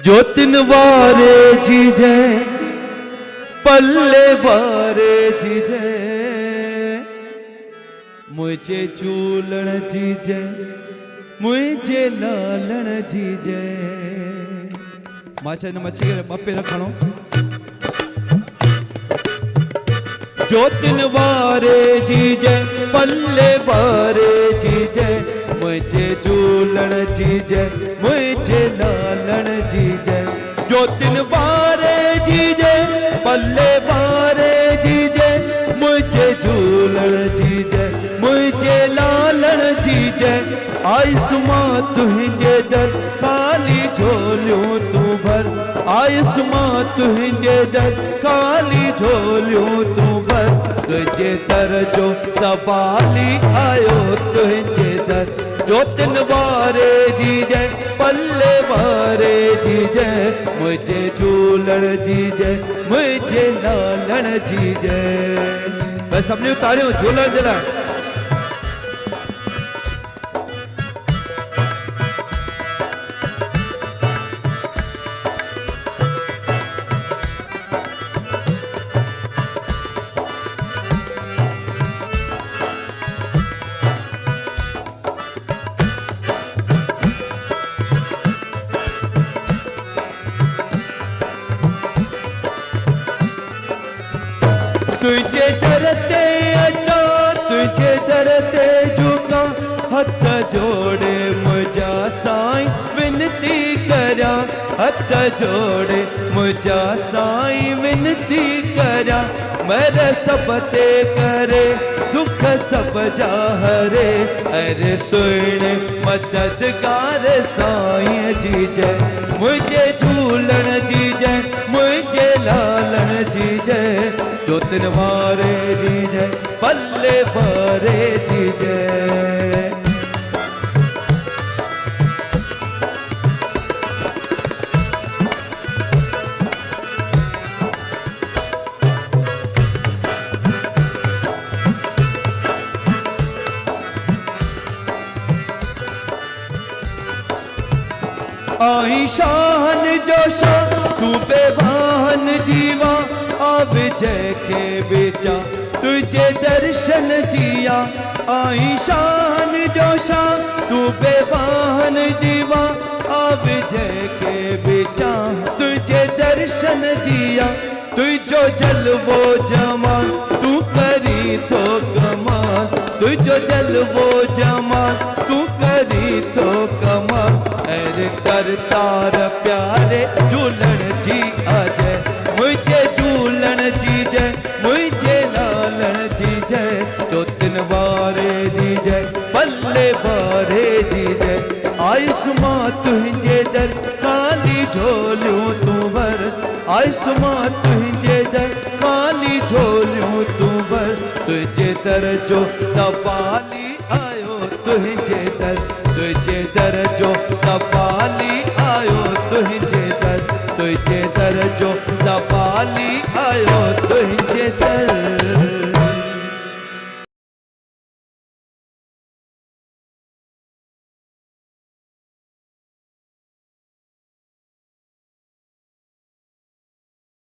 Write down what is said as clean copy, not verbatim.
जो तिन वारे जीजे पल्ले वारे जीजे मुझे चूलण जीजे मुझे लालण जीजे माचा ने मच्छी बप्पे रखणो जो तिन वारे जीजे पल्ले वारे जीजे मुझे चूलण जीजे मुझे लालण जीजे जो तिन वारे जीजे पल्ले वारे जीजे मुझे झूलण जीजे मुझे लालण जीजे आयुष्मा तुझे दर खाली झोलियूं तू भर आयुष्मा तुझे दर खाली झोलियूं तू भर तुझे दर जो सवाली आयो तुझे दर जो तिन वारे जीजे पल्ले वारे जीजे मुझे झूलण जीजे मुझे लालण जीजे बस सबने उतारियो झूलण जे लाइ तुझे डरते अचा तुझे डरते झुका हथ जोड़े मुझा साईं विनती करा हथ जोड़े मुझा साईं विनती करा मेरे सब ते करे दुख सब जा हरे अरे सुन मददगार साईं जी जय मुझे झूलण जी जय मुझे लालण जी जय जो तिन वारे जी जय पल्ले वारे जी जय आई शान जोशा तू बेवान जीवा अब जय के बेचा तुझे दर्शन जिया आई शान जोशा तू बेवान जीवा अब जय के बेचा तुझे दर्शन जिया तुझो जलवो जमा तू करी तो कमाल तुझो जलवो जमा तू करी तो कमाल अरे करतार प्यारे झूलण जी अजय मुझे झूलण जी जय मुझे लालण जी जय जो तिन वारे जी जय पल्ले वारे जी जय आयुष्मा तुझे दर खाली झोलियूं तू भर आयुष्मा तुझे दर खाली झोलियूं तू भर तुझे दर जो सवाली आयो तुझे दर जो सवाली आयो तुझे दर जो सवाली आयो तुझे